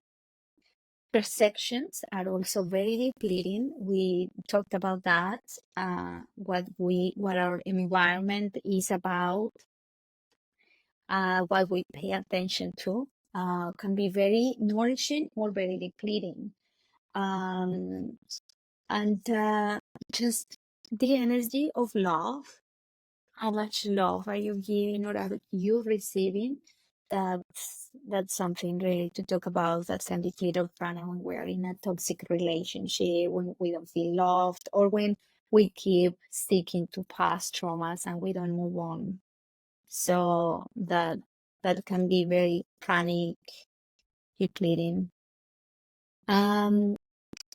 Perceptions are also very depleting. We talked about that. What our environment is about, what we pay attention to, can be very nourishing or very depleting. Um, and just the energy of love. How much love are you giving or are you receiving? That's something really to talk about. That's an indicator of prana when we're in a toxic relationship, when we don't feel loved, or when we keep sticking to past traumas and we don't move on. So that can be very pranic, depleting.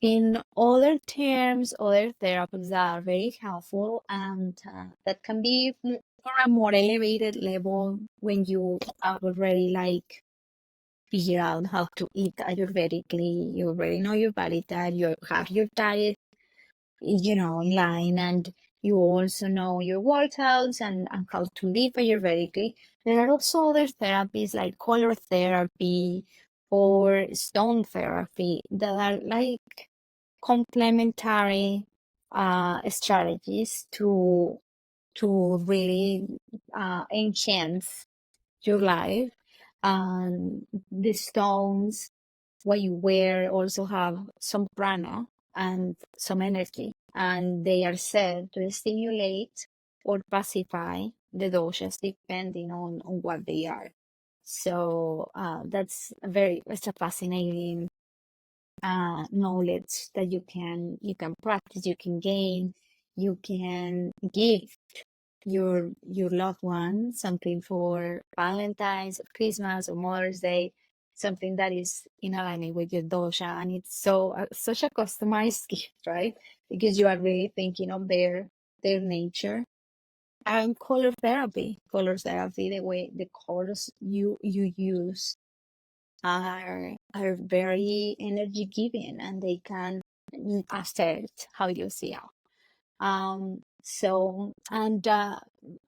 In other terms, other therapies that are very helpful and that can be for a more elevated level when you have already like figure out how to eat Ayurvedically, you already know your body type, you have your diet, in line, and you also know your workouts and how to live Ayurvedically. There are also other therapies like color therapy or stone therapy that are like complementary strategies to really enhance your life. The stones, what you wear, also have some prana and some energy, and they are said to stimulate or pacify the doshas depending on what they are. So it's a fascinating knowledge that you can practice, you can gain, you can give your loved one something for Valentine's, or Christmas, or Mother's Day, something that is in alignment with your dosha, and it's such a customized gift, right? Because you are really thinking of their nature. And color therapy, the way the colors you use are very energy giving, and they can affect how you see out. So, and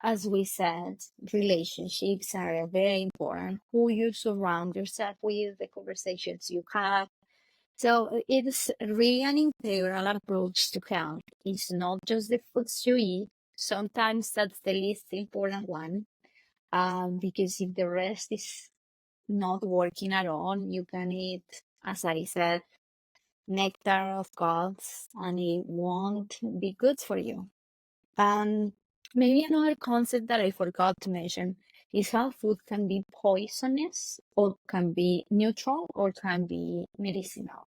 as we said, relationships are very important. Who you surround yourself with, the conversations you have. So it's really an integral approach to health. It's not just the foods you eat. Sometimes that's the least important one. Because if the rest is not working at all, you can eat, as I said, nectar of gods, and it won't be good for you. Maybe another concept that I forgot to mention is how food can be poisonous, or can be neutral, or can be medicinal.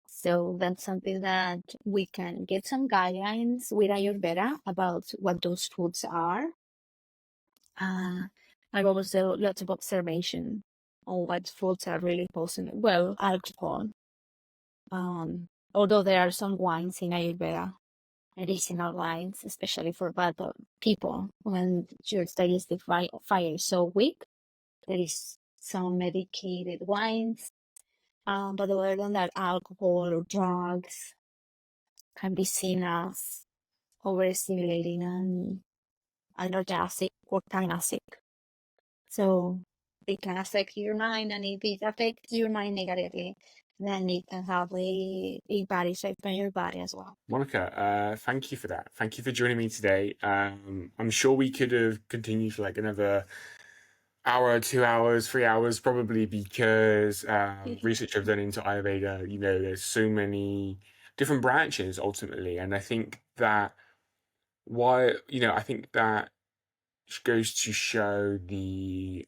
So that's something that we can get some guidelines with Ayurveda about what those foods are. I've also lots of observation on what foods are really poisonous. Well, alcohol. Although there are some wines in Ayurveda, medicinal wines, especially for bad people, when your digestive fire is so weak, there is some medicated wines. But other than that, alcohol or drugs can be seen as overstimulating and analgesic or thanasic. So it can affect your mind, and if it affects your mind negatively, then it can have a bad effect on your body as well. Monica, thank you for that. Thank you for joining me today. I'm sure we could have continued for like another hour, 2 hours, 3 hours, probably, because research I've done into Ayurveda, there's so many different branches ultimately. And I think that I think that goes to show the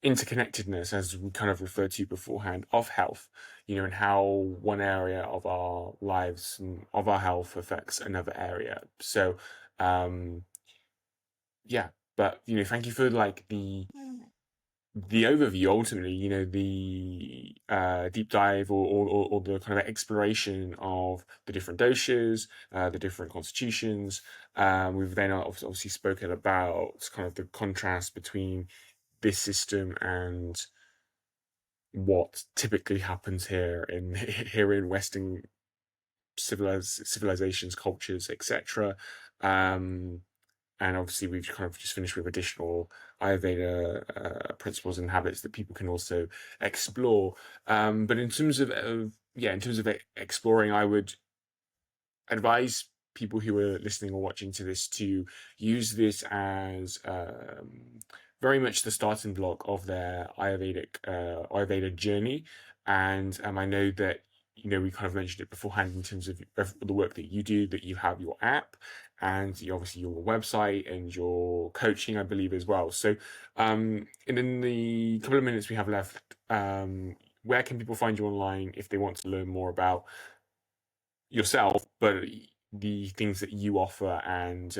interconnectedness, as we kind of referred to beforehand, of health, and how one area of our lives and of our health affects another area. So, yeah, but thank you for like the the overview, ultimately, the deep dive, or the kind of exploration of the different doshas, the different constitutions. We've then obviously spoken about kind of the contrast between this system and what typically happens here in here in Western civilizations, cultures, etc. And obviously, we've kind of just finished with additional Ayurveda principles and habits that people can also explore. But in terms of exploring, I would advise people who are listening or watching to this to use this as very much the starting block of their Ayurveda journey. And I know that we kind of mentioned it beforehand in terms of the work that you do, that you have your app and obviously your website and your coaching, I believe, as well. So and in the couple of minutes we have left, where can people find you online if they want to learn more about yourself, but the things that you offer? And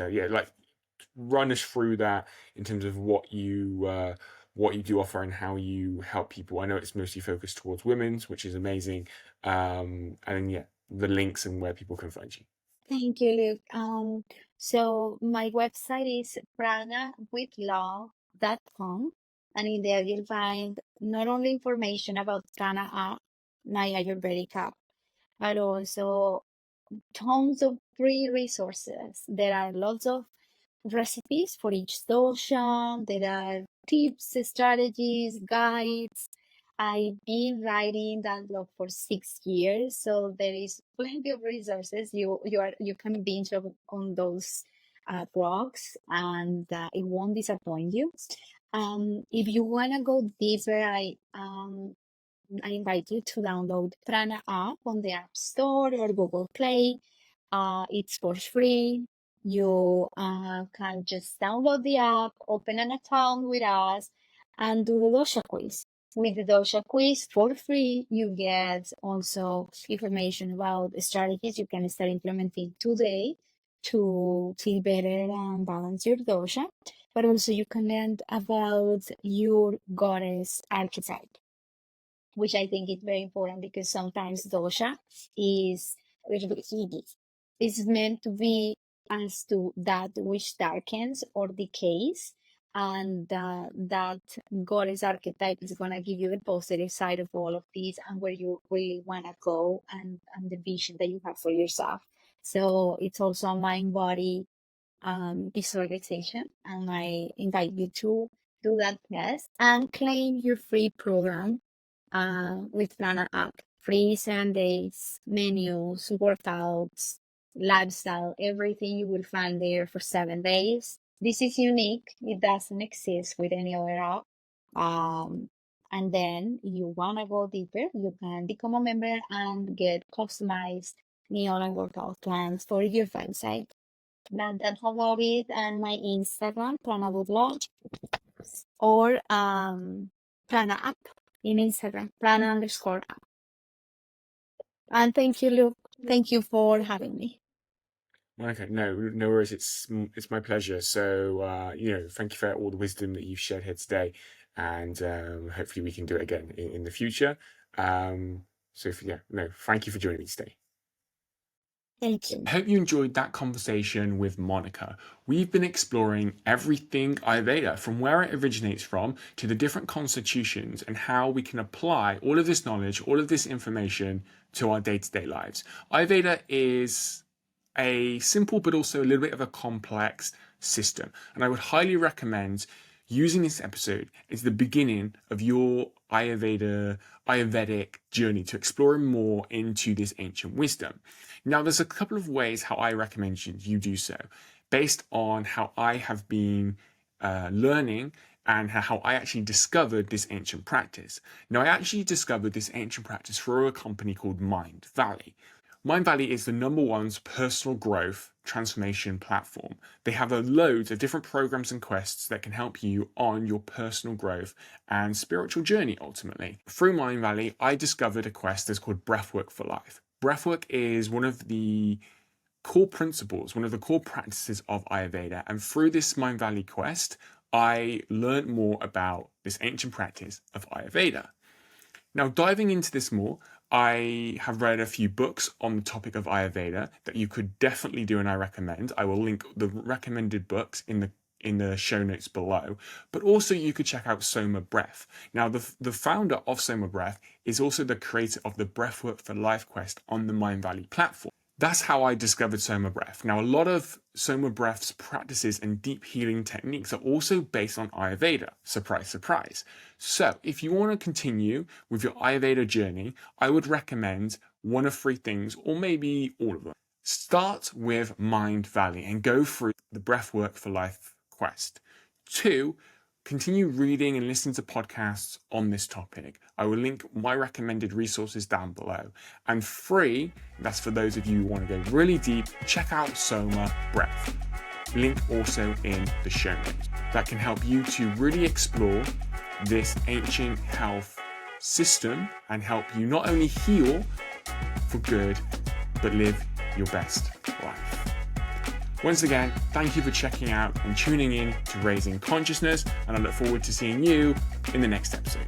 run us through that in terms of what you do offer and how you help people. I know it's mostly focused towards women's, which is amazing. And yeah, the links and where people can find you. Thank you, Luke. So my website is pranawithlove.com, and in there you'll find not only information about Prana app, my Ayurvedic app, but also tons of free resources. There are lots of recipes for each dosha. There are tips, strategies, guides. I've been writing that blog for 6 years, so there is plenty of resources. You can binge on those blogs, and it won't disappoint you. If you wanna go deeper, I invite you to download Prana app on the App Store or Google Play. It's for free. You can just download the app, open an account with us, and do the dosha quiz. With the dosha quiz for free, you get also information about the strategies you can start implementing today to feel better and balance your dosha. But also, you can learn about your goddess archetype, which I think is very important because sometimes dosha is a little bit heavy. It's meant to be as to that which darkens or decays, and that goddess archetype is going to give you the positive side of all of these and where you really want to go, and the vision that you have for yourself. So it's also a mind body visualization, and I invite you to do that test and claim your free program with Prana app. Free 7 days, menus, workouts, lifestyle, everything you will find there for 7 days. This is unique. It doesn't exist with any other app. And then you want to go deeper, you can become a member and get customized meal and workout plans for your website. That's about it. And my Instagram, Prana Woodlodge, or Prana app in Instagram, Prana_app. And thank you, Luke. Thank you for having me. Okay, no worries. It's my pleasure. So thank you for all the wisdom that you've shared here today, and hopefully we can do it again in the future. Thank you for joining me today. Thank you. I hope you enjoyed that conversation with Monica. We've been exploring everything Ayurveda, from where it originates from to the different constitutions, and how we can apply all of this knowledge, all of this information to our day-to-day lives. Ayurveda is a simple but also a little bit of a complex system, and I would highly recommend using this episode as the beginning of your Ayurvedic journey to exploring more into this ancient wisdom. Now, there's a couple of ways how I recommend you do so, based on how I have been learning and how I actually discovered this ancient practice. Now, I actually discovered this ancient practice through a company called Mind Valley. Mind Valley is the #1 personal growth transformation platform. They have loads of different programs and quests that can help you on your personal growth and spiritual journey, ultimately. Through Mind Valley, I discovered a quest that's called Breathwork for Life. Breathwork is one of the core principles, one of the core practices of Ayurveda. And through this Mind Valley quest, I learned more about this ancient practice of Ayurveda. Now, diving into this more, I have read a few books on the topic of Ayurveda that you could definitely do, and I recommend. I will link the recommended books in the show notes below. But also you could check out Soma Breath. Now, the founder of Soma Breath is also the creator of the Breathwork for Life quest on the Mindvalley platform. That's how I discovered Soma Breath. Now, a lot of Soma Breath's practices and deep healing techniques are also based on Ayurveda. Surprise, surprise. So, if you want to continue with your Ayurveda journey, I would recommend one of three things, or maybe all of them. Start with Mindvalley and go through the Breathwork for Life quest. 2, continue reading and listening to podcasts on this topic. I will link my recommended resources down below. And 3, that's for those of you who want to go really deep, check out Soma Breath. Link also in the show notes. That can help you to really explore this ancient health system and help you not only heal for good, but live your best life. Once again, thank you for checking out and tuning in to Raising Consciousness, and I look forward to seeing you in the next episode.